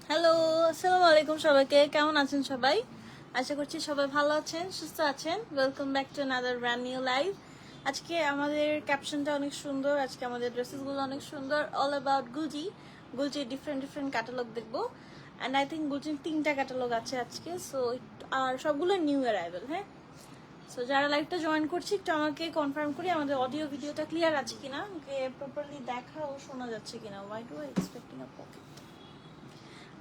Hello, আসসালামু আলাইকুম সবাইকে। কেমন আছেন সবাই? আশা করছি সবাই ভালো আছেন, সুস্থ আছেন। Welcome back to another brand new live. আজকে আমাদের ক্যাপশনটা অনেক সুন্দর, আজকে আমাদের ড্রেসেসগুলো অনেক সুন্দর। অল অ্যাবাউট গুলজির ডিফারেন্ট ক্যাটালগ দেখবো। অ্যান্ড আই থিঙ্ক গুলজির 3টা ক্যাটালগ আছে আজকে। সো আর সবগুলো নিউ অ্যারাইভেল। হ্যাঁ, সো যারা লাইভটা জয়েন করছি একটু আমাকে কনফার্ম করি আমাদের অডিও ভিডিওটা ক্লিয়ার আছে কিনা, আমাকে প্রপারলি দেখা ও শোনা যাচ্ছে কিনা। Why do I expecting a pocket?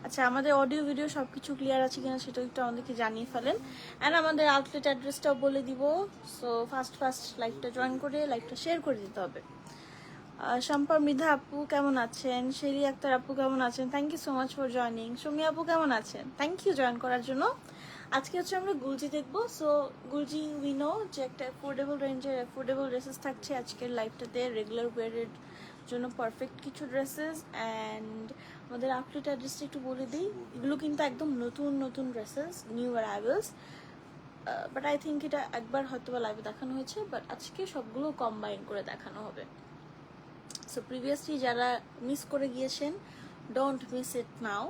আচ্ছা, আমাদের অডিও ভিডিও সব কিছু ক্লিয়ার আছে কিনা সেটা একটু আমাদেরকে জানিয়ে ফেলেন। অ্যান্ড আমাদের আউটলেট অ্যাড্রেসটাও বলে দিব। সো ফার্স্ট লাইভটা জয়েন করে লাইভটা শেয়ার করে দিতে হবে। শম্পা মৃধা আপু কেমন আছেন? শেরি আক্তার আপু কেমন আছেন? Thank you so much for joining. Sumi আপু কেমন আছেন? থ্যাংক ইউ জয়েন করার জন্য। আজকে হচ্ছে আমরা গুলজি দেখবো। সো গুলজি উইনো যে একটা অ্যাফোর্ডেবল রেঞ্জের অ্যাফোর্ডেবল ড্রেসেস থাকছে আজকের লাইভটাতে, রেগুলার ওয়ারের জন্য পারফেক্ট কিছু ড্রেসেস। অ্যান্ড আমাদের আউটলেট অ্যাড্রেসটা একটু বলে দিই। এগুলো কিন্তু একদম নতুন dresses, new arrivals. But I think এটা একবার হয়তো বা লাইভে দেখানো হয়েছে, বাট আজকে সবগুলো কম্বাইন করে দেখানো হবে। সো প্রিভিয়াসলি যারা মিস করে গিয়েছেন, don't miss it now.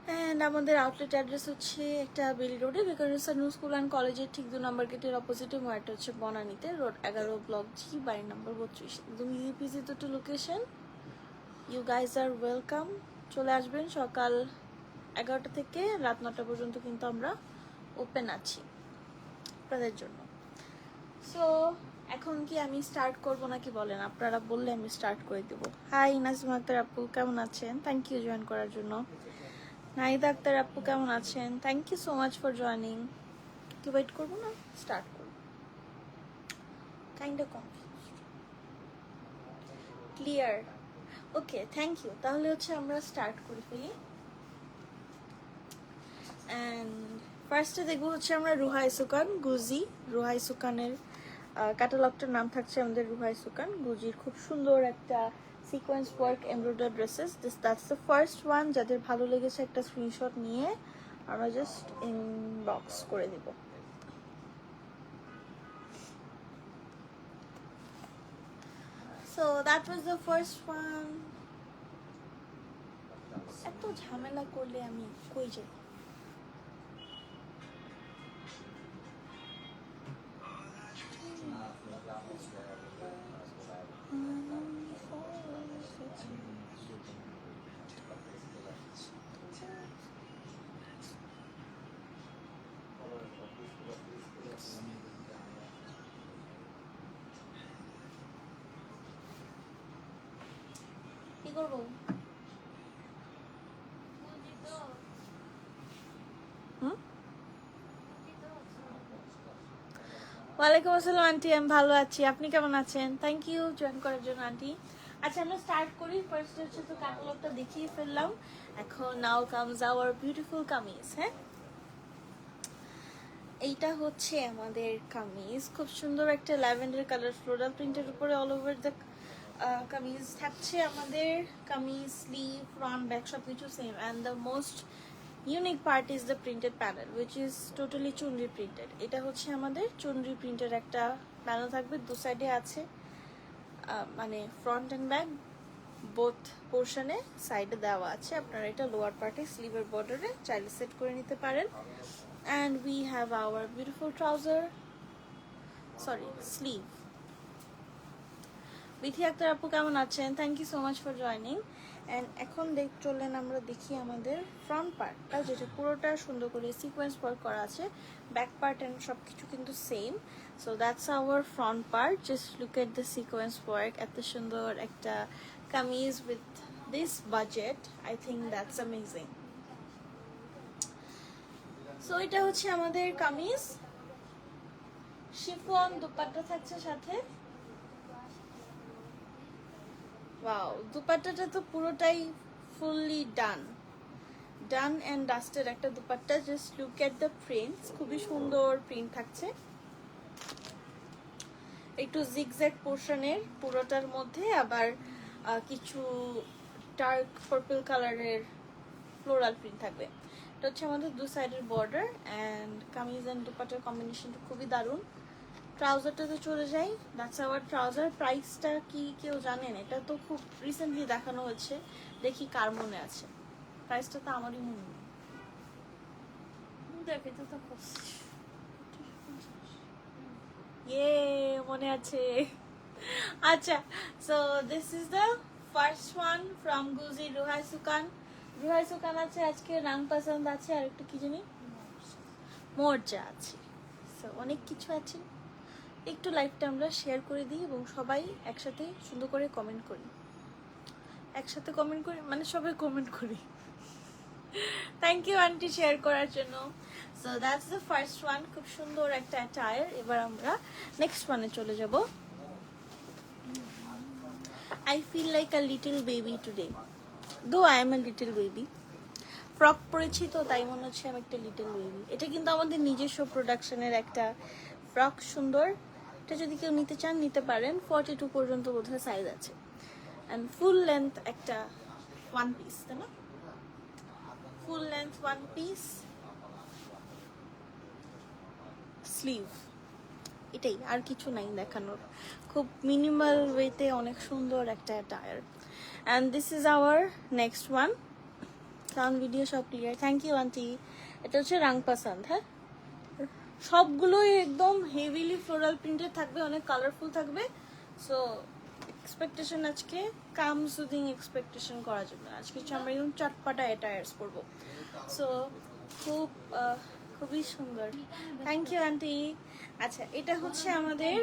And আমাদের আউটলেট অ্যাড্রেস হচ্ছে একটা বেলি রোডে, বেকারুসা নিউ স্কুল অ্যান্ড কলেজের ঠিক 2 নম্বর গেটের অপোজিটে। একটা হচ্ছে বনানীতে, রোড 11 ব্লক জি, বাড়ি নম্বর 32। একদম ইউপিজি দুটো location. You guys are welcome. চলে আসবেন সকাল 11টা থেকে রাত 9টা পর্যন্ত কিন্তু আমরা ওপেন আছি আপনাদের জন্য। সো এখন কি আমি স্টার্ট করবো নাকি বলেন? আপনারা বললে আমি স্টার্ট করে দেবো। হাই নাজমা আক্তার আপু কেমন আছেন? থ্যাংক ইউ জয়েন করার জন্য। নাহিদা আক্তার আপু কেমন আছেন? Thank you so much for joining. কি ওয়েট করবো না, স্টার্ট করবো? Kind of confused. Clear? Okay, thank you. তাহলে হচ্ছে আমরা স্টার্ট করে ফেলি। অ্যান্ড ফার্স্টে দেখবো হচ্ছে আমরা রুহাই সুকান গুজি। রুহাই সুকানের ক্যাটালগটার নাম থাকছে আমাদের রুহাই সুকান গুজির। খুব সুন্দর একটা sequence work embroidery dresses. That's the first one. যাদের ভালো লেগেছে একটা স্ক্রিনশট নিয়ে আমরা জাস্ট ইনবক্স করে দিব। So that was the first one. এত ঝামেলা করলে আমি কই যাই? কি করবো? ওয়ালাইকুম আসসালাম আন্টি, আমি ভালো আছি। আপনি কেমন আছেন? থ্যাংক ইউ জয়েন করার জন্য আন্টি। আচ্ছা, আমরা স্টার্ট করি। ফার্স্ট হচ্ছে তো ক্যাটালগটা দেখিয়ে ফেললাম। এখন নাও কামস আওয়ার বিউটিফুল কামিজ। হ্যাঁ, এইটা হচ্ছে আমাদের কামিজ। খুব সুন্দর একটা ল্যাভেন্ডার কালার ফ্লোরাল প্রিন্টের উপরে অল ওভার দ্য কামিজ থাকছে আমাদের। কামিজ স্লিভ ফ্রন্ট ব্যাক সব কিছু same. And the most unique part is the printed panel which is totally chunri printed. এটা হচ্ছে আমাদের চুনরি প্রিন্টের একটা প্যানেল থাকবে। দু সাইডে আছে, মানে ফ্রন্ট অ্যান্ড ব্যাক বোথ পোর্শনে সাইডে দেওয়া আছে। আপনারা এটা লোয়ার পার্টে স্লিভের বর্ডারে চাইলে সেট করে নিতে পারেন। And we have our beautiful trouser, sorry sleeve. Bithi Akhtar আপু কেমন আছেন? Thank you so much for joining. And এখন চললেন আমরা দেখি আমাদের ফ্রন্ট পার্টটা, যেটা পুরোটা সুন্দর করে সিকোয়েন্স ওয়ার্ক করা আছে। ব্যাক পার্ট অ্যান্ড সব কিছু কিন্তু same. So that's our front part. Just look at the sequence work. এত সুন্দর একটা kameez with this budget, I think that's amazing. So এটা হচ্ছে আমাদের কামিজ, শিফন দুপাট্টা থাকছে সাথে। ওয়াও, দুপাট্টাটা তো পুরোটাই ফুললি ডান এন্ড ডাস্টেড একটা dupatta. Just look at the prints, খুবই সুন্দর প্রিন্ট থাকছে। একটু জিগজ্যাগ পোর্শনের পুরোটার মধ্যে, আবার কিছু ডার্ক পার্পল কালারের ফ্লোরাল প্রিন্ট থাকবে। এটা হচ্ছে আমাদের দু সাইডের বর্ডার অ্যান্ড কামিজ অ্যান্ড দুপাট্টার কম্বিনেশনটা খুবই দারুণ। ট্রাউজারটাতে চলে যাই, দ্যাটস আওয়ার ট্রাউজার। প্রাইসটা কি কেউ জানেন? এটা তো খুব রিসেন্টলি দেখানো হচ্ছে, দেখি কার মনে আছে। প্রাইসটা তো আমারই মনে নেই। দেখ, এটা তো মনে আছে। আচ্ছা, so this is the first one from গুজি। রুহাই সুকান আছে আজকে, রাং পছন্দ আছে, আর একটু কি জানি মোর্চা আছে। সো অনেক কিছু আছে। একটু লাইভটা আমরা শেয়ার করে দিই এবং সবাই একসাথে সুন্দর করে কমেন্ট করি। একসাথে কমেন্ট করি মানে সবাই কমেন্ট করি। থ্যাংক ইউ আন্টি শেয়ার করার জন্য। So that's the first one, খুব সুন্দর একটা অ্যাটায়ার। এবার আমরা নেক্সট ওয়ানে চলে যাব। I feel like a little baby today, though I am a little baby. Frock পরেছি তো তাই মনে হচ্ছে আমি একটা লিটল বেবি। এটা কিন্তু আমাদের নিজস্ব প্রোডাকশনের একটা ফ্রক, সুন্দর। এটা যদি কেউ নিতে চান নিতে পারেন। 42 পর্যন্ত বোধহয় সাইজ আছে। অ্যান্ড ফুল লেন্থ একটা ওয়ান পিস, তাই না? Full length one piece, sleeve, এটাই, আর কিছু নাই দেখানোর। খুব মিনিমাল ওয়েতে অনেক সুন্দর একটা attire. And this is hour next one. Sound video সব ক্লিয়ার, থ্যাংক ইউ আন্টি। এটা হচ্ছে রাং পাসান্দ। হ্যাঁ, সবগুলোই একদম হেভিলি ফ্লোরাল প্রিন্টেড থাকবে, অনেক কালারফুল থাকবে। সো এক্সপেকটেশন আজকে কাম সুদিং এক্সপেকটেশন করা যাবে। আজকে হচ্ছে আমরা একদম চটপাটা অ্যাটায়ার্স পরবো। সো খুবই সুন্দর, থ্যাংক ইউ আন্টি। আচ্ছা, এটা হচ্ছে আমাদের,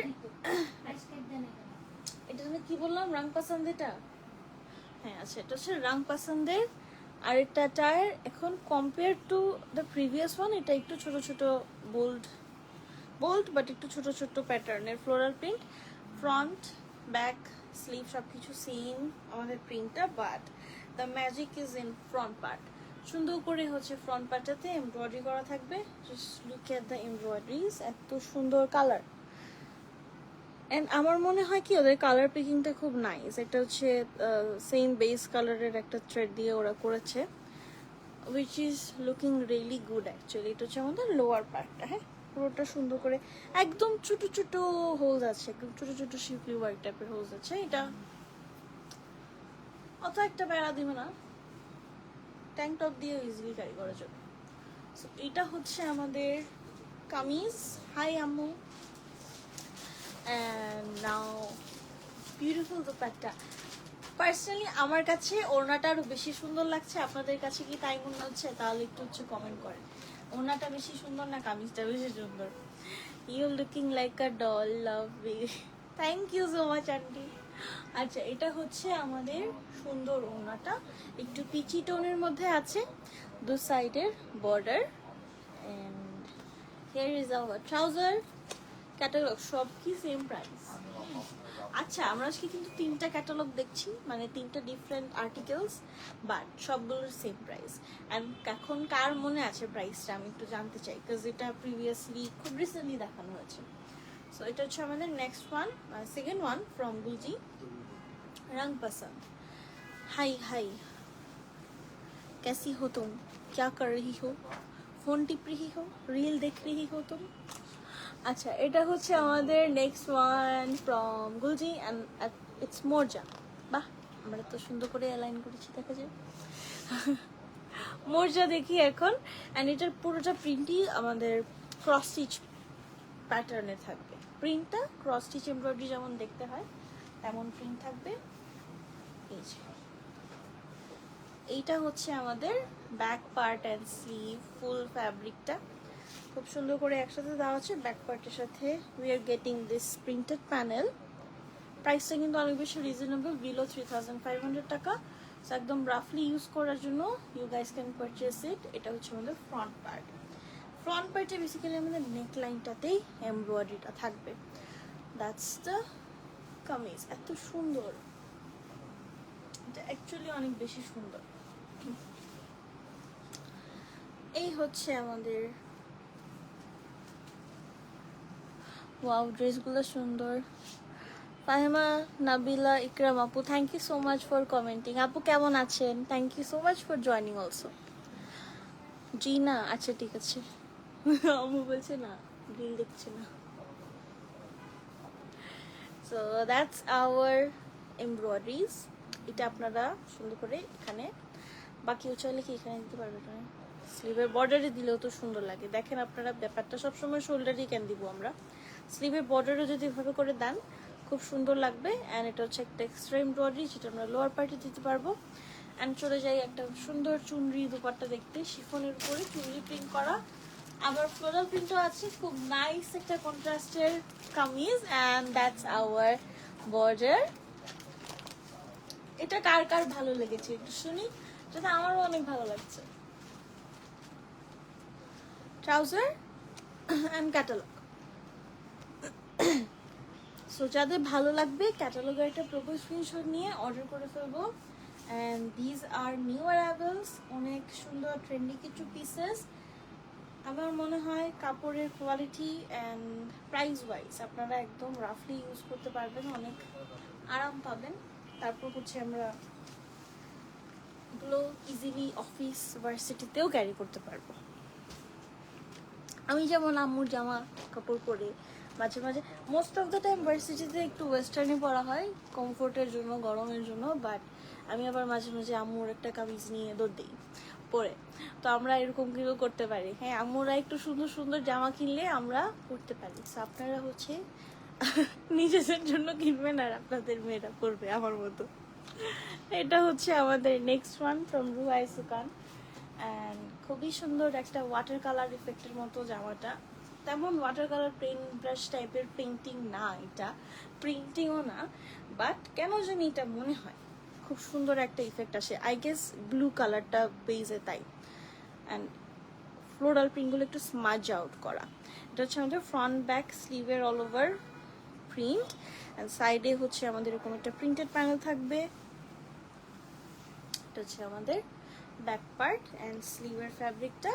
এটা কি বললাম, রাং পাসান্দ। এটা হ্যাঁ, আচ্ছা, এটা হচ্ছে রাং পাসান্দের আরেকটা টায়ার। এখন compare to the previous one, এটা একটু ছোট ছোট বোল্ড বাট একটু ছোট ছোট প্যাটার্নের floral print. Front back sleeve সব কিছু সেম আমাদের প্রিন্টটা, but the magic is in front part. সুন্দর করে হচ্ছে ফ্রন্ট পার্টটাতে এমব্রয়ডারি করা থাকবে। Just look at the embroideries, এত সুন্দর কালার। অ্যান্ড আমার মনে হয় কি ওদের কালার পিকিংটা খুব নাইস। এটা হচ্ছে সেম বেস কালারের একটা থ্রেড দিয়ে ওরা করেছে, which is looking really good actually. এটা হচ্ছে আমাদের লোয়ার পার্টটা। হ্যাঁ, পুরোটা সুন্দর করে একদম ছোট ছোট হোলস আছে, একদম ছোট ছোট শিপলি ওয়ার্ক টাইপের হোলস আছে। এটা অত একটা বেড়া দিবে না, ট্যাঙ্ক টপ দিয়ে ইজিলি ক্যারি করা যাবে। সো এটা হচ্ছে আমাদের কামিজ। হাই আম্মু। And now beautiful dupatta. Personally আমার কাছে ওড়নাটা আরো বেশি সুন্দর লাগছে। আপনাদের কাছে কি তাই মনে হচ্ছে? তাহলে একটু হচ্ছে কমেন্ট করেন, ওড়নাটা বেশি সুন্দর না কামিজটা বেশি সুন্দর? You looking like a doll, love me. Thank you so much aunty. আচ্ছা, এটা হচ্ছে আমাদের সুন্দর ওড়নাটা, একটু পিচি টোনের মধ্যে আছে, দু সাইডের border. And here is our trouser. Catalogue সব কি সেম প্রাইস? আচ্ছা, আমরা আজকে কিন্তু তিনটা ক্যাটালগ দেখছি, মানে তিনটা ডিফারেন্ট আর্টিকেলস, বাট সবগুলোর সেম প্রাইস। অ্যান্ড এখন কার মনে আছে প্রাইসটা আমি একটু জানতে চাই, বিকজ এটা প্রিভিয়াসলি খুব রিসেন্টলি দেখানো হয়েছে। সো এটা হচ্ছে আমাদের next one, second one from গুজি, रंग पसंद। हाय हाय, कैसी हो तुम, क्या कर रही हो, फोन टिप रही हो, रील देख रही हो तुम? আচ্ছা, এটা হচ্ছে আমাদের নেক্সট ওয়ান ফ্রম গুলজি অ্যান্ড ইটস মোরজা। বাহ, আমরা তো সুন্দর করে অ্যালাইন করেছি, দেখা যায়। মোরজা দেখি এখন। অ্যান্ড এটার পুরোটা প্রিন্টই আমাদের ক্রস স্টিচ প্যাটার্নে থাকবে। প্রিন্টটা ক্রস স্টিচ এমব্রয়ডারি যেমন দেখতে হয় তেমন প্রিন্ট থাকবে। এই যে এইটা হচ্ছে আমাদের back part and sleeve full ফ্যাব্রিকটা খুব সুন্দর করে একসাথে দেওয়া আছে। ব্যাক পার্টের সাথে we are getting this printed panel. প্রাইসটা কিন্তু অনেক বেশি রিজনেবল, বিলো 3500 টাকা। সো একদম রাফলি ইউজ করার জন্য ইউ গাইস ক্যান পারচেস ইট। এটা হচ্ছে আমাদের ফ্রন্ট পার্ট। ফ্রন্ট পার্টে বেসিক্যালি আমাদের নেক লাইনটাতেই এমব্রয়ডারিটা থাকবে। That's the kameez. এত সুন্দর, এটা অ্যাকচুয়ালি অনেক বেশি সুন্দর। এই হচ্ছে আমাদের ওয়াও, ড্রেসগুলো সুন্দর। ফাহিমা, নাবিলা, ইকরাম আপু, thank you so much for commenting. আপু কেমন আছেন? Thank you so much for joining also. জি না, আচ্ছা ঠিক আছে। আমু বলছে না, রিল দেখছে না। So that's our embroideries. এটা আপনারা সুন্দর করে এখানে, বাকিও চাইলে কি এখানে দিতে পারবেন না, স্লিভের বর্ডারে দিলেও তো সুন্দর লাগে। দেখেন আপনারা ব্যাপারটা সবসময় শোল্ডারেই কেন দিব আমরা, স্লিভের বর্ডারে যদি এভাবে করে দেন খুব সুন্দর লাগবে। অ্যান্ড এটা হচ্ছে একটা এক্সট্রা এমব্রয়ডারি যেটা আমরা লোয়ার পার্টে দিতে পারবো। অ্যান্ড চলে যাই একটা সুন্দর চুনরি দুপাট্টা দেখতে, শিফনের উপরে চুনরি প্রিন্ট করা, আবার ফ্লোরাল প্রিন্টও আছে। খুব নাইস একটা কন্ট্রাস্টের kameez. And that's our border. এটা কার কার ভালো লেগেছে একটু শুনি, যেটা আমারও অনেক ভালো লাগছে। Trouser and catalogue. সো যাদের ভালো লাগবে ক্যাটালগের একটা প্রপার স্ক্রিনশট নিয়ে অর্ডার করে ফেলবো। অ্যান্ড দিজ আর নিউ অ্যারাইভেলস, অনেক সুন্দর ট্রেন্ডি কিছু পিসেস। আমার মনে হয় কাপড়ের কোয়ালিটি অ্যান্ড প্রাইস ওয়াইজ আপনারা একদম রাফলি ইউজ করতে পারবেন, অনেক আরাম পাবেন। তারপর হচ্ছে আমরা এগুলো ইজিলি অফিস ভার্সিটিতেও ক্যারি করতে পারবো। আমি যেমন আম্মুর জামা কাপড় পরে মাঝে মাঝে, মোস্ট অফ দ্য টাইম ভার্সিটিতে একটু ওয়েস্টার্নই পরা হয় কমফোর্টের জন্য, গরমের জন্য। বাট আমি আবার মাঝে মাঝে আম্মুর একটা কামিজ নিয়ে দৌড় দিই পরে। তো আমরা এরকম কিন্তু করতে পারি। হ্যাঁ, আম্মুরা একটু সুন্দর সুন্দর জামা কিনলে আমরা পরতে পারি। সো আপনারা হচ্ছে নিজেদের জন্য কিনবেন আর আপনাদের মেয়েরা পরবে আমার মতো। এটা হচ্ছে আমাদের next one from Ruhi সুকান। And খুবই সুন্দর একটা ওয়াটার কালার ইফেক্টের মতো জামাটা। তেমন ওয়াটার কালার পেইন্ট ব্রাশ টাইপের পেইন্টিং না, এটা প্রিন্টিংও না, বাট কেন জানি এটা মনে হয় খুব সুন্দর একটা ইফেক্ট আসে। আই গেস ব্লু কালারটা বেজে তাই। অ্যান্ড ফ্লোরাল প্রিন্টগুলো একটু স্মাজ আউট করা। এটা হচ্ছে আমাদের ফ্রন্ট ব্যাক স্লিভের অল ওভার প্রিন্ট। অ্যান্ড সাইডে হচ্ছে আমাদের এরকম একটা প্রিন্টেড প্যানেল থাকবে। এটা হচ্ছে আমাদের ব্যাক পার্ট অ্যান্ড স্লিভের ফ্যাব্রিকটা।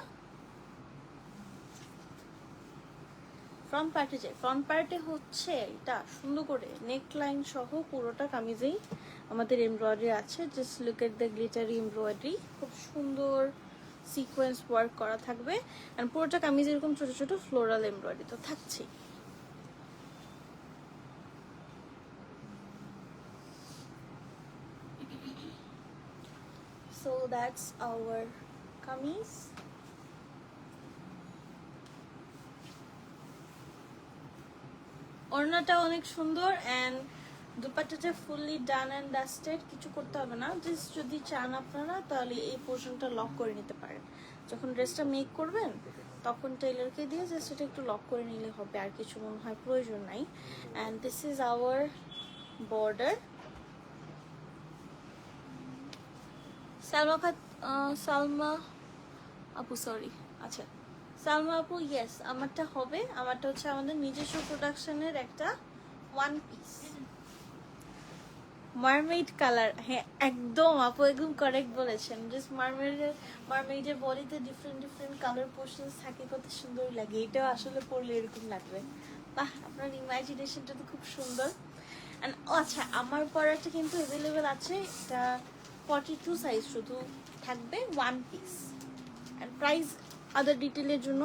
ফ্রন্ট পার্টে যাই, ফ্রন্ট পার্টে হচ্ছে এটা সুন্দর করে নেক লাইন সহ পুরোটা কামিজেই আমাদের এমব্রয়ডারি আছে। Just look at the glittery embroidery, খুব সুন্দর সিকোয়েন্স ওয়ার্ক করা থাকবে। অ্যান্ড পুরোটা কামিজ এরকম ছোট ছোট ফ্লোরাল এমব্রয়ডারি তো থাকছেই। So that's our kameez. ওড়নাটা অনেক সুন্দর অ্যান্ড দুপাট্টাটা ফুললি ডান অ্যান্ড ডাস্টেড, কিছু করতে হবে না। জাস্ট যদি চান আপনারা তাহলে এই পোর্শনটা লক করে নিতে পারেন। যখন ড্রেসটা মেক করবেন তখন টেইলরকে দিয়ে জাস্ট এটা একটু লক করে নিলে হবে, আর কিছু মনে হয় প্রয়োজন নাই। And this is hour border. Salma আপু, সরি, আচ্ছা সালমা আপু, ইয়েস আমারটা হবে। আমারটা হচ্ছে আমাদের নিজস্ব প্রোডাকশনের একটা ওয়ান পিস মারমেইড কালার। হ্যাঁ একদম আপু, একদম কারেক্ট বলেছেন। জাস্ট মারমেইডের বডিতে ডিফারেন্ট ডিফারেন্ট কালার পোর্শনস থাকে, কত সুন্দর লাগে। এটাও আসলে পরলে এরকম লাগবে। বাহ, আপনার ইমাজিনেশনটা তো খুব সুন্দর। অ্যান্ড আচ্ছা, আমার পরাটা কিন্তু অ্যাভেলেবেল আছে। এটা 42 সাইজ শুধু থাকবে, ওয়ান পিস। অ্যান্ড প্রাইস আদার ডিটেলের জন্য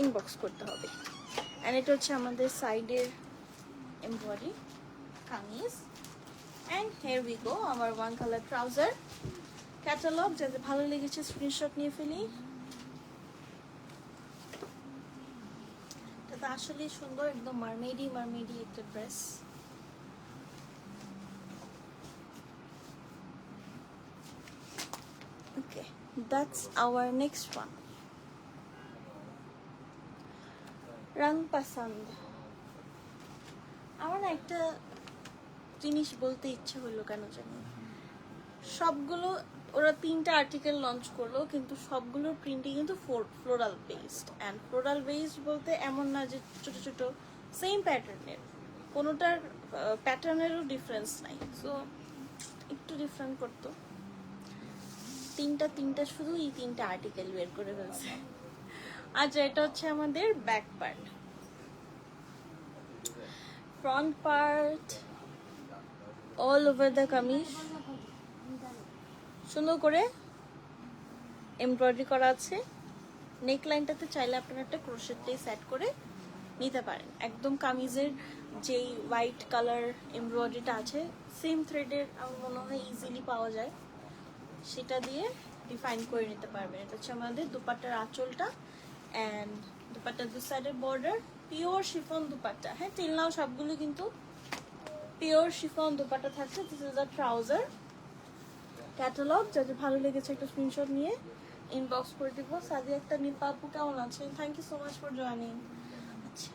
ইনবক্স করতে হবে। অ্যান্ড এটা হচ্ছে আমাদের সাইডের embroidery kameez. And here we go আমার ওয়ান কালার ট্রাউজার। ক্যাটালগ যাদের ভালো লেগেছে স্ক্রিনশট নিয়ে ফেলি। এটা তো আসলেই সুন্দর, একদম মারমেডি একটা dress. that's our next one. রং পছন্দ। আমার না একটা জিনিস বলতে ইচ্ছে হলো কেন জানি, সবগুলো ওরা 3টা আর্টিকেল লঞ্চ করলো কিন্তু সবগুলোর প্রিন্টই কিন্তু floral based. And floral based বলতে এমন না যে ছোট ছোট সেম প্যাটার্নের, কোনোটার প্যাটার্নেরও ডিফারেন্স নাই। সো একটু ডিফারেন্ট করতো। তিনটা শুধু এই 3টা আর্টিকেল বের করে ফেলছে। আচ্ছা, এটা হচ্ছে আমাদের back part. Front part all over the kameez সুন্দর করে এমব্রয়ডারি করা আছে। নেক লাইনটাতে চাইলে আপনারা একটা ক্রোশেট লেস অ্যাড করে নিতে পারেন। একদম কামিজের যেই হোয়াইট কালার এমব্রয়ডারিটা আছে সেম থ্রেডের আমার মনে হয় ইজিলি পাওয়া যায়, সেটা দিয়ে ডিফাইন করে নিতে পারবেন। এটা হচ্ছে আমাদের দুপাট্টার আঁচলটা অ্যান্ড দুপাট্টার দু সাইডের বর্ডার। Pure chiffon dupatta. হ্যাঁ, টিল নাও সবগুলো কিন্তু পিওর শিফন দুপাট্টা থাকছে। This is the trouser. Catalogue যাদের ভালো লেগেছে একটা স্ক্রিনশট নিয়ে ইনবক্স করে দিব। সাদি একটা নিপা আপু কেমন আছেন? Thank you so much for joining. আচ্ছা,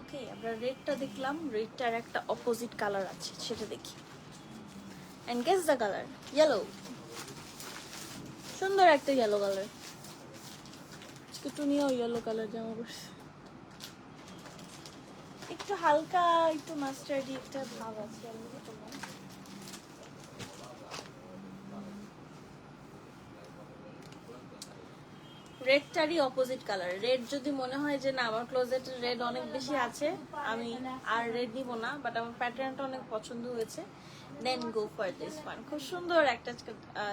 ওকে, আমরা রেডটা দেখলাম। রেডটার একটা অপোজিট কালার আছে, সেটা দেখি। And guess the colour. Yellow. সুন্দর একটা ইয়েলো কালার। একটু নিয়েও ইয়েলো কালার জামা পড়ছে, একটু হালকা একটু মাস্টার্ডি একটা ভাব আছে। রেডটারই অপোজিট কালার। রেড যদি মনে হয় যে না আমার ক্লোজেট রেড অনেক বেশি আছে, আমি আর রেড নিব না, বাট আমার প্যাটার্নটা অনেক পছন্দ হয়েছে, দেন গো ফর দিস ওয়ান। খুব সুন্দর একটা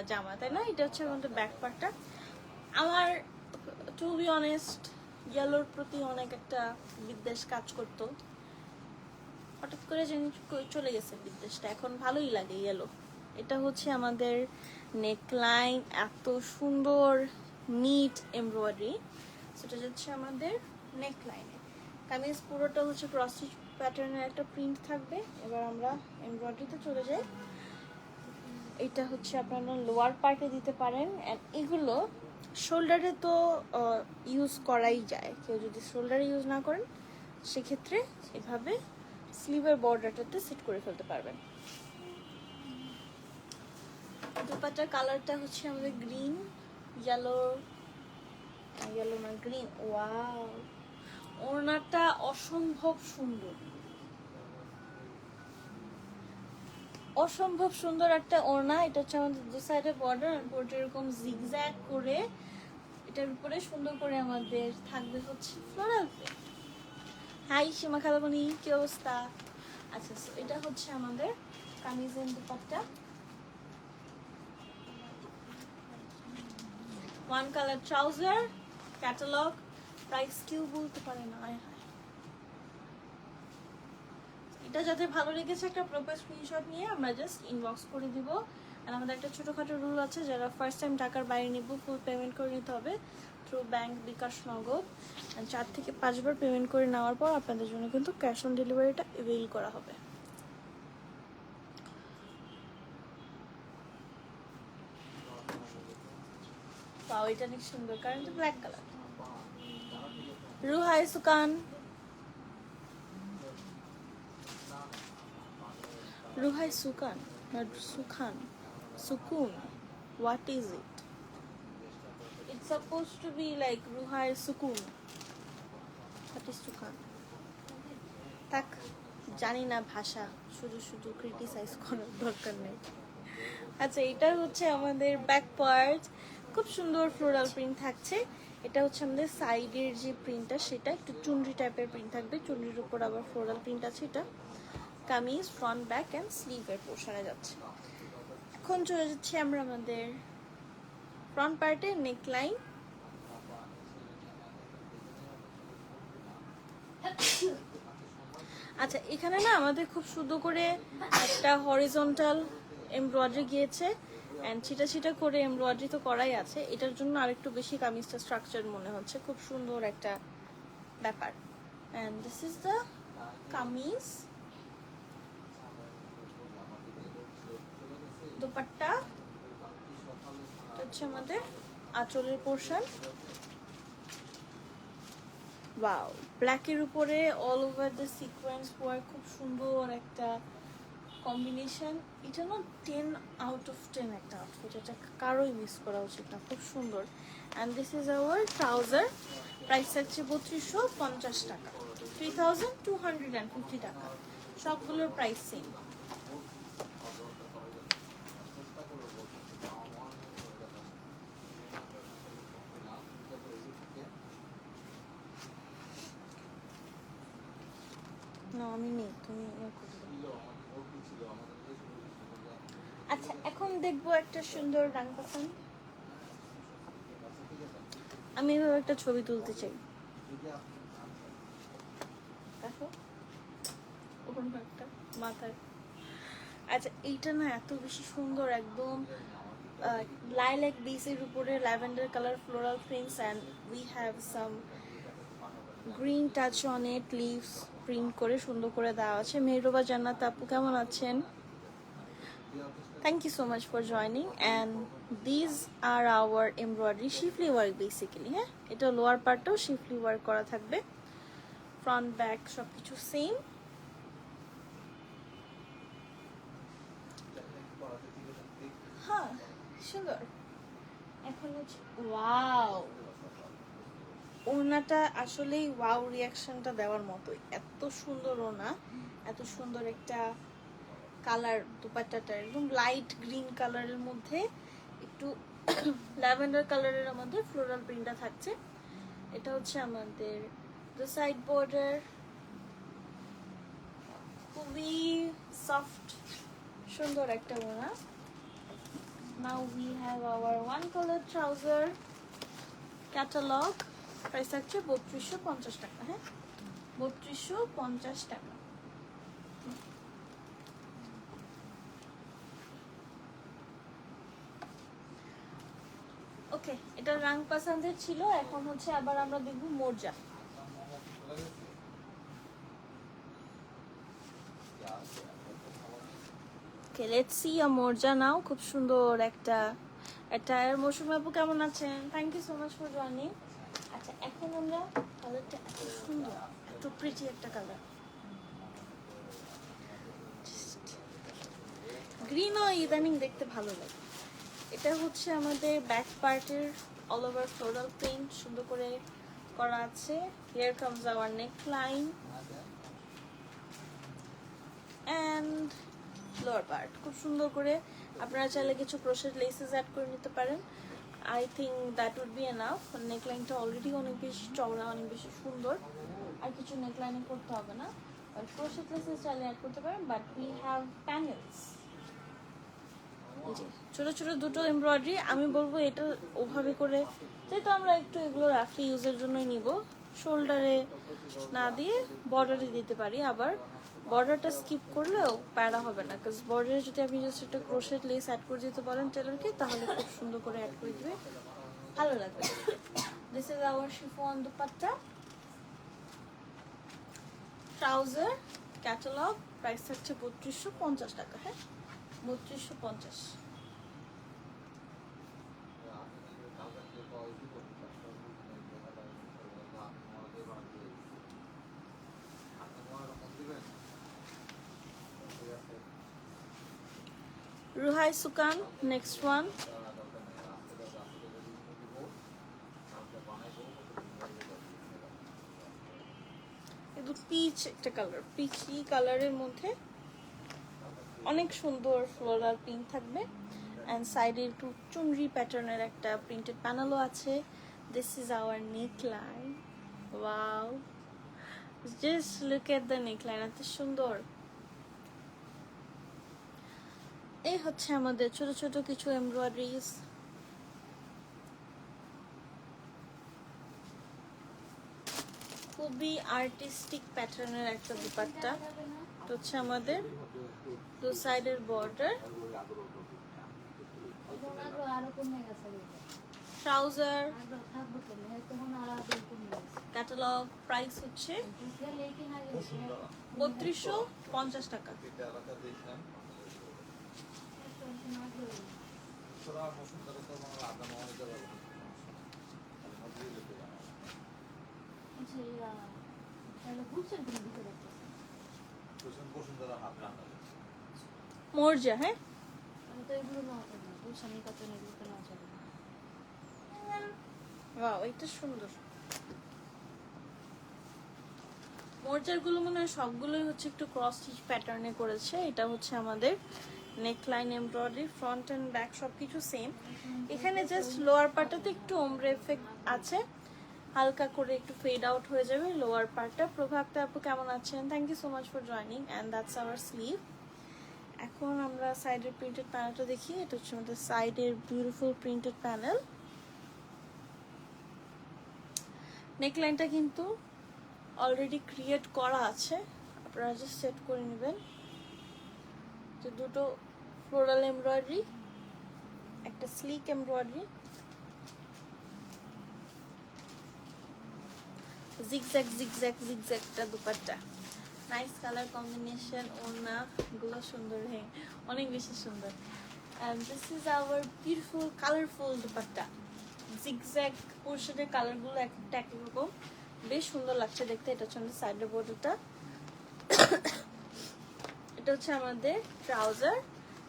জামা, তাই না? এটা হচ্ছে আমাদের ব্যাক পার্টটা। আমার টু বি অনেস্ট ইয়েলোর প্রতি অনেক একটা বিদ্বেষ কাজ করতো, হঠাৎ করে জানি চলে গেছে বিদ্বেষটা, এখন ভালোই লাগে ইয়েলো। এটা হচ্ছে আমাদের নেকলাইন, এত সুন্দর নিট এমব্রয়ডারি। সেটা হচ্ছে আমাদের নেকলাইনে। কামিজ পুরোটা হচ্ছে ক্রস স্টিচ প্যাটার্নের একটা প্রিন্ট থাকবে। এবার আমরা এমব্রয়ডারিতে চলে যাই। এটা হচ্ছে আপনারা লোয়ার পার্টে দিতে পারেন। অ্যান্ড এগুলো শোল্ডারে তো ইউজ করাই যায়, কেউ যদি শোল্ডারে ইউজ না করেন সেক্ষেত্রে এভাবে স্লিভের বর্ডারটাতে সেট করে ফেলতে পারবেন। দুপাট্টার কালারটা হচ্ছে আমাদের গ্রিন, ইয়েলো না গ্রিন। ওয়াও, ওড়নাটা অসম্ভব সুন্দর, অসম্ভব সুন্দর একটা ওড়না। এটা হচ্ছে আমাদের দু সাইডে বর্ডার, বর্ডার এরকম জিগজ্যাগ করে এটার উপরে সুন্দর করে আমাদের থাকবে হচ্ছে ফ্লোরাল প্রিন্ট। হাই সীমা খালামণি, কি অবস্থা? আচ্ছা, এটা হচ্ছে আমাদের কামিজের dupatta. One colour trouser, catalogue, price কেউ বলতে পারে না। এটা যাদের ভালো লেগেছে একটা প্রপার স্ক্রিনশট নিয়ে আমরা জাস্ট ইনবক্স করে দিব। আর আমাদের একটা ছোটোখাটো রুল আছে, যারা ফার্স্ট টাইম টাকার বাইরে নিব ফুল পেমেন্ট করে নিতে হবে থ্রু ব্যাংক, বিকাশ, নগদ। 4 থেকে 5 বার পেমেন্ট করে নেওয়ার পর আপনাদের জন্য কিন্তু ক্যাশ অন ডেলিভারিটা অ্যাভেইল করা হবে। পাও, এটা অনেক সুন্দর কারণ এটা black colour. Ruhai Sukan, Ruhai Sukan, not Sukhan, Sukun, what is it? It's supposed to be like Ruhai Sukun, what is Sukhan? থাক, জানি না ভাষা, শুধু শুধু ক্রিটিসাইজ করার দরকার নেই। আচ্ছা, এটা হচ্ছে আমাদের ব্যাক পার্ট। খুব সুন্দর ফ্লোরাল প্রিন্ট থাকছে। এটা হচ্ছে আমাদের সাইডের যে প্রিন্টটা সেটা একটু চুনরি টাইপের প্রিন্ট থাকবে, চুনরির উপর আবার ফ্লোরাল প্রিন্ট আছে। এটা কামিজ ফ্রন্ট, ব্যাক অ্যান্ড স্লিভের পোর্শনে যাচ্ছে। এখন চলে যাচ্ছি আমরা আমাদের ফ্রন্ট পার্টে। নেকলাইন, আচ্ছা এখানে না আমাদের খুব সুন্দর করে একটা হরিজন্টাল এমব্রয়ডারি গিয়েছে অ্যান্ড ছিটা ছিটা করে এমব্রয়ডারি তো করাই আছে, এটার জন্য আরেকটু বেশি কামিজটা স্ট্রাকচার মনে হচ্ছে। খুব সুন্দর একটা ব্যাপার। And this is the kameez. Dupatta, হচ্ছে আমাদের আঁচলের পোর্শন। ওয়াও, ব্ল্যাকের উপরে all over the sequence work, খুব সুন্দর একটা কম্বিনেশন। এটা না 10 out of 10 একটা আউটফিট, এটা কারোই মিস করা উচিত না, খুব সুন্দর। And this is our trouser, price থাকছে 3250 টাকা, 3250 টাকা। সবগুলোর প্রাইস সেম। না আমি নেই, তুমি আচ্ছা এখন দেখবো একটা সুন্দর রাং পাসান। আমি এভাবে একটা ছবি তুলতে চাই, দেখো একটা মাথায়। আচ্ছা এইটা না এত বেশি সুন্দর, একদম লাইলাক বেসের উপরে lavender colour floral prints, and we have some green touch on it, leaves print করে সুন্দর করে দেওয়া আছে। মেহরুবা জান্নাত আপু কেমন আছেন? Thank you so much for joining. And these are our embroidery schiffli work basically. হ্যাঁ, এটা লোয়ার পার্টটাও শিফলি ওয়ার্ক করা থাকবে, ফ্রন্ট ব্যাক সব কিছু সেম। হ্যাঁ সুন্দর। এখন হচ্ছে ওয়াও, ওড়নাটা আসলেই ওয়াও রিয়াকশনটা দেওয়ার মতোই, এত সুন্দর ওড়না, এত সুন্দর একটা কালার। দুপাট্টাটা একদম লাইট গ্রিন কালারের মধ্যে একটু ল্যাভেন্ডার কালারের মধ্যে ফ্লোরাল প্রিন্টটা থাকছে। এটা হচ্ছে আমাদের দ্য সাইড বর্ডার, খুবই সফট সুন্দর একটা ওড়না। Now we have hour one colour trouser catalogue, price থাকছে 3250 টাকা। হ্যাঁ, 3250 টাকা। ওকে, এটা রাং পছন্দের ছিল। এখন হচ্ছে আবার আমরা দেখব মোরজা। ওকে, লেটস সি আ মোরজা নাও। খুব সুন্দর একটা অ্যাটায়ার। মৌসুমী আপু কেমন আছেন? Thank you so much for joining. আচ্ছা এখন আমরা কালারটা এত সুন্দর, এত প্রিটি একটা কালার, গ্রিনও ইদানিং দেখতে ভালো লাগে। এটা হচ্ছে আমাদের ব্যাক পার্টের অল ওভার ফ্লোরাল প্রিন্ট সুন্দর করে করা আছে। Here comes hour neck line and lower part খুব সুন্দর করে। আপনারা চাইলে কিছু ক্রোশেট লেসেস অ্যাড করে নিতে পারেন। I think that would be enough. নেকলাইনটা অলরেডি অনেক বেশি চওড়া, অনেক বেশি সুন্দর, আর কিছু নেকলাইনে করতে হবে না। ক্রোশেট লেসেস চাইলে অ্যাড করতে পারেন, বাট উই হ্যাভ প্যানেলস। ছোট ছোট দুটো এমব্রয়ডারি। আমি বলবো এটা ওভাবে করে, যেহেতু আমরা একটু এগুলো রাফলি ইউজের জন্যই নিব, শোল্ডারে না দিয়ে বর্ডারে দিতে পারি। আবার বর্ডারটা স্কিপ করলেও প্যারা হবে না, কারণ বর্ডারে যদি আপনি জাস্ট একটা ক্রোশেট লেস অ্যাড করে দিতে পারেন টেলারকে, তাহলে খুব সুন্দর করে অ্যাড করে দিবে, ভালো লাগবে। This is hour chiffon dupatta, trouser catalogue, price থাকছে 3250 টাকা। হ্যাঁ, 3250। Ruhi সুকান, next one. একটু পিচ একটা কালার, পিচি কালারের মধ্যে অনেক সুন্দর ফ্লোরাল প্রিন্ট থাকবে, অ্যান্ড সাইডে একটু চুনরি প্যাটার্নের একটা প্রিন্টেড প্যানেলও আছে। This is hour neck line. Wow, just look at the neck line, এত সুন্দর। এই হচ্ছে আমাদের ছোট ছোট কিছু এমব্রয়ডারিজ। খুবই আর্টিস্টিক প্যাটার্নের একটা দুপাট্টা। এটা হচ্ছে আমাদের দু সাইডের বর্ডার, ট্রাউজার ক্যাটালগ, প্রাইস হচ্ছে 3250 টাকা। মর্জা, হ্যাঁ ওয়াও, এটা সুন্দর। মর্জার গুলো মনে হয় সবগুলোই হচ্ছে একটু ক্রস স্টিচ প্যাটার্নে করেছে। এটা হচ্ছে আমাদের neckline embroidery, front end back সবকিছু সেম। এখানে জাস্ট লোয়ার পার্টটাতে একটু ওমব্রে এফেক্ট আছে, হালকা করে একটু ফেড আউট হয়ে যাবে লোয়ার পার্টটা। প্রভাবটা আপু কেমন আছেন? Thank you so much for joining. And that's our sleeve. এখন আমরা সাইডের প্রিন্টেড প্যানেলটা দেখি। এটা হচ্ছে আমাদের সাইডের বিউটিফুল প্রিন্টেড প্যানেল। নেকলাইনটা কিন্তু অলরেডি ক্রিয়েট করা আছে, আপনারা জাস্ট সেট করে নেবেন। তো দুটো ফ্লোরাল এমব্রয়ডারি, একটা স্লিক এমব্রয়ডারি, জিগজ্যাগ জিগজ্যাগ জিগজ্যাগটা দুপাট্টা, নাইস কালার কম্বিনেশন, ওড়না গুলো সুন্দর, হ্যাঁ অনেক বেশি সুন্দর। And this is our beautiful colourful dupatta. Zigzag পোর্শনের কালারগুলো একটা একই রকম, বেশ সুন্দর লাগছে দেখতে। এটা হচ্ছে আমাদের সাইডের বর্ডারটা। এটা হচ্ছে আমাদের ট্রাউজার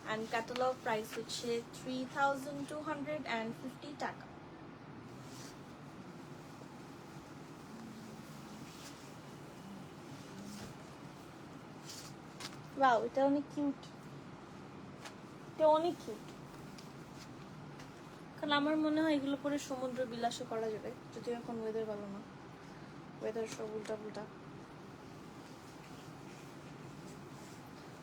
অ্যান্ড ক্যাটালগ প্রাইস হচ্ছে 3250 টাকা। ওয়াও, এটা অনেক কিউট, এটা অনেক কিউট। কারণ আমার মনে হয় এগুলো পরে সমুদ্র বিলাসও করা যাবে, যদিও এখন ওয়েদার ভালো না, ওয়েদার সব উল্টা পুল্টা।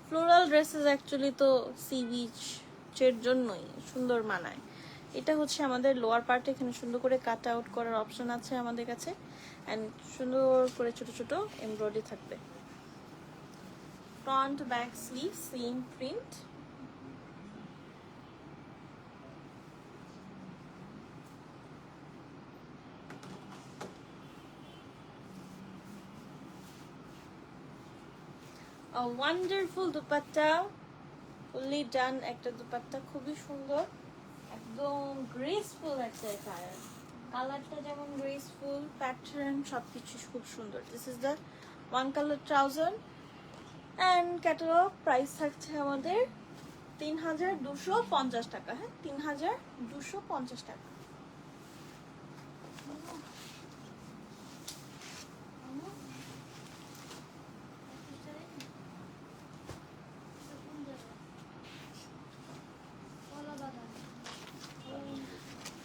ফ্লোরাল ড্রেসেস অ্যাকচুয়ালি তো সি বিচের জন্যই সুন্দর মানায়। এটা হচ্ছে আমাদের লোয়ার পার্টে, এখানে সুন্দর করে কাট আউট করার অপশন আছে আমাদের কাছে, অ্যান্ড সুন্দর করে ছোট ছোট এমব্রয়ডারি থাকবে। Front back sleeve same print. Wonderful dupatta, fully done একটা দুপাট্টা, খুবই সুন্দর, একদম গ্রেসফুল একটা কালার। কালারটা যেমন গ্রেসফুল, প্যাটার্ন সবকিছু খুব সুন্দর। This is the one colour trouser and catalogue price থাকছে আমাদের 3250 টাকা। হ্যাঁ 3250 টাকা।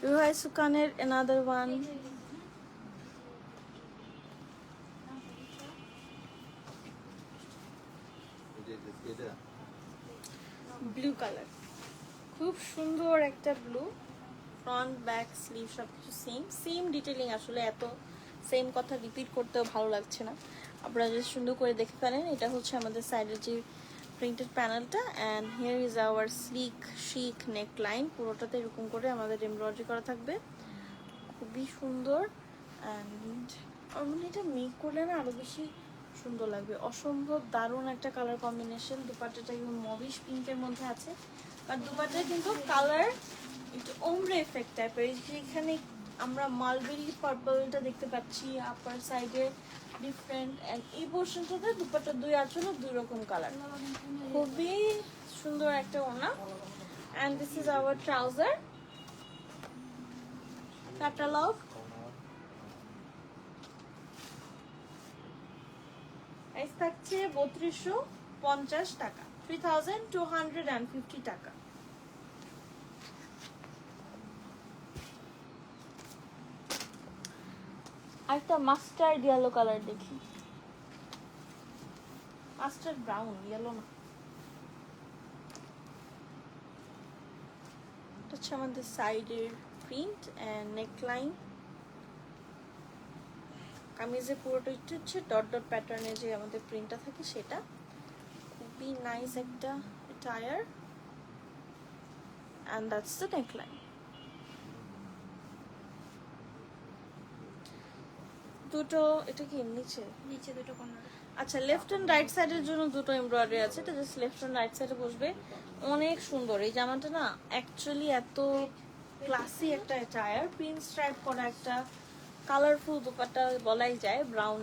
Ruhai Sukaner, another one. Blue colour, খুব সুন্দর একটা ব্লু। ফ্রন্ট ব্যাক স্লিভ সবকিছু সেম সেম ডিটেলিং। আসলে এত সেম কথা রিপিট করতেও ভালো লাগছে না, আপনারা যদি সুন্দর করে দেখে ফেলেন। এটা হচ্ছে আমাদের সাইডের যে প্রিন্টেড প্যানেলটা, and here is hour slick শিক নেক লাইন। পুরোটাতে এরকম করে আমাদের এমব্রয়ডারি করা থাকবে, খুবই সুন্দর। অ্যান্ড মানে এটা মেক করলে না আরো বেশি সুন্দর লাগবে। অসম্ভব দারুণ একটা কালার কম্বিনেশন। দুপাট্টাটা কিন্তু মবিশ পিঙ্কের মধ্যে আছে, আর দুপাট্টা কিন্তু কালার একটু ওমব্রে এফেক্ট টাইপের। যেখানে আমরা মালবেরি পার্পলটা দেখতে পাচ্ছি আপার সাইডে ডিফারেন্ট, এই পোর্শনটাতে দুপাট্টা দুই আঁচলে দুই রকম কালার, খুবই সুন্দর একটা ওড়না। And this is our trouser catalogue. Price থাকছে 3250 টাকা, 3250 টাকা। আরেকটা মাস্টার্ড ইয়েলো কালার দেখি, মাস্টার্ড ব্রাউন, ইয়েলো না। এটা হচ্ছে আমাদের সাইডের প্রিন্ট অ্যান্ড নেকলাইন। কামিজে পুরোটা হচ্ছে ডট ডট প্যাটার্নে যে আমাদের প্রিন্টটা থাকে সেটা, খুবই নাইস একটা tyre. And that's the neckline. দুটো, এটা কি নিচে নিচে দুটো কর্নার, আচ্ছা, লেফট এন্ড রাইট সাইডের জন্য দুটো এমব্রয়ডারি আছে, এটা জাস্ট লেফট এন্ড রাইট সাইডে বসবে। অনেক সুন্দর এই জামাটা না, অ্যাকচুয়ালি এত ক্লাসি একটা অ্যাটায়ার, প্রিন্ট স্ট্রাইপ করা একটা কালারফুল দোপাট্টা বলাই যায়, ব্রাউন,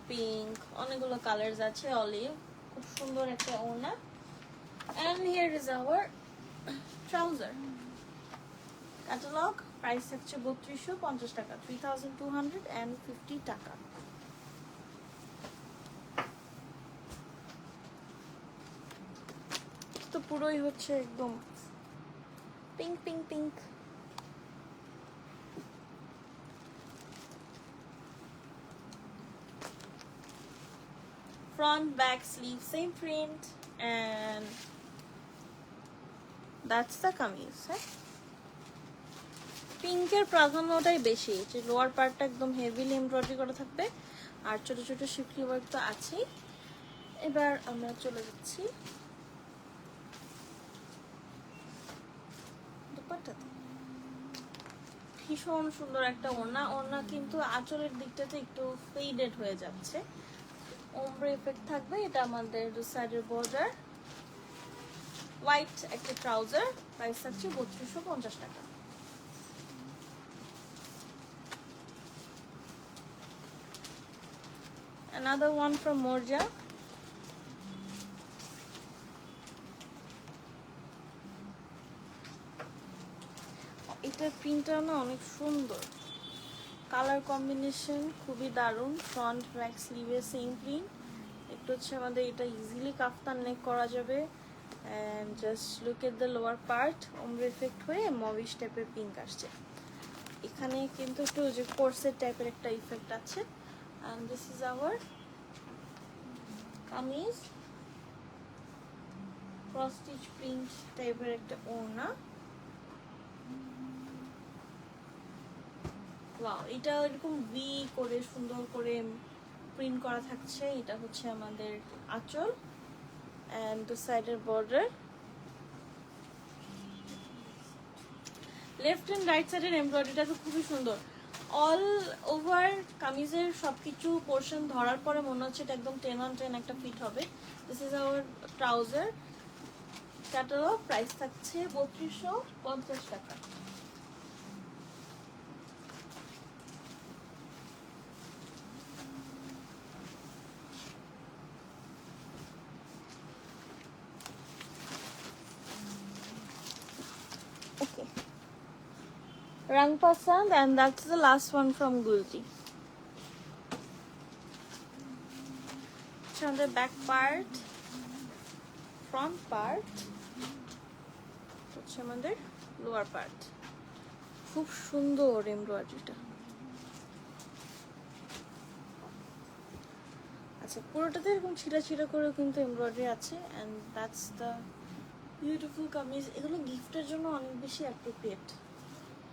পিঙ্ক, অনেকগুলো কালার্স আছে, অলিভ, খুব সুন্দর একটা ওড়না। And here is our trouser. Catalogue price থাকছে 3250 টাকা, 3250 টাকা। তো পুরোই হচ্ছে একদম pink pink pink. front back sleeve same print and that's the kameez. হ্যাঁ, পিঙ্কের প্রাধান্যটাই বেশি, যে লোয়ার পার্টটা একদম হেভিলি এমব্রয়ডারি করা থাকবে আর ছোট ছোট শিফলি ওয়ার্ক তো আছেই। এবার আমরা চলে যাচ্ছি দুপাট্টাতে। ভীষণ সুন্দর একটা ওড়না, ওড়না কিন্তু আঁচলের দিকটাতে একটু ফেডেড হয়ে যাচ্ছে, ওমব্রে এফেক্ট থাকবে। এটা আমাদের দু সাইডের বর্ডার, হোয়াইট একটা ট্রাউজার, প্রাইস থাকছে 3250 টাকা। Another one from Morja. এটার প্রিন্টটা না অনেক সুন্দর, কালার কম্বিনেশন খুবই দারুণ। ফ্রন্ট ব্যাক স্লিভে সেম প্রিন্ট, একটু হচ্ছে আমাদের এটা ইজিলি কাফতান নেক করা যাবে। And just look at the lower part, ombre effect হয়ে মভিশ টাইপের পিঙ্ক আসছে, এখানে কিন্তু একটু যে কোর্সেট টাইপের একটা ইফেক্ট আছে। And this is hour kameez, cross stitch print টাইপের একটা ওড়না। ওয়াও, এটা এরকম ভি করে সুন্দর করে প্রিন্ট করা থাকছে। এটা হচ্ছে আমাদের আঁচল এন্ড দু সাইডের বর্ডার। লেফট এন্ড রাইট সাইডের এমব্রয়ডারিটা তো খুবই সুন্দর। অল ওভার কামিজের সবকিছু পোর্শন ধরার পরে মনে হচ্ছে এটা একদম 10/10 একটা ফিট হবে। This is our trouser. Catalogue price থাকছে 3250 টাকা। Okay, Rang Pasand, and that's the last one from Gulti. On the back part, front part, হচ্ছে আমাদের লোয়ার পার্ট। খুব সুন্দর এমব্রয়ডারিটা। আচ্ছা, পুরোটাতে এরকম ছিটা ছিটা করেও কিন্তু এমব্রয়ডারি আছে। And that's the beautiful kameez. এগুলো গিফটের জন্য অনেক বেশি অ্যাপ্রোপ্রিয়েট,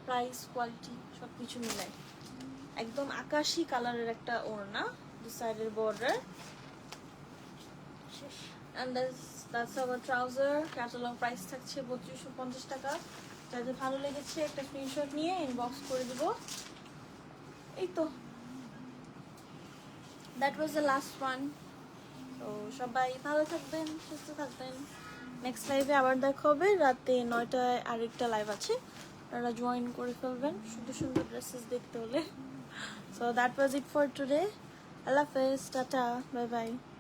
প্রাইস কোয়ালিটি সব কিছু মিলায়। একদম আকাশি কালারের একটা ওড়না, দু সাইডের border. And that's hour trouser. Catalogue price থাকছে 3250 টাকা। যাদের ভালো লেগেছে একটা স্ক্রিনশট নিয়ে ইনবক্স করে দিব। এই তো, that was the last one. তো সবাই ভালো থাকবেন, সুস্থ থাকবেন। নেক্সট লাইভে আবার দেখা হবে রাতে 9টায়, আরেকটা লাইভ আছে, আপনারা জয়েন করে ফেলবেন সুন্দর সুন্দর ড্রেসেস দেখতে হলে। So that was it for today. Allah হাফেজ, টাটা, বাই বাই।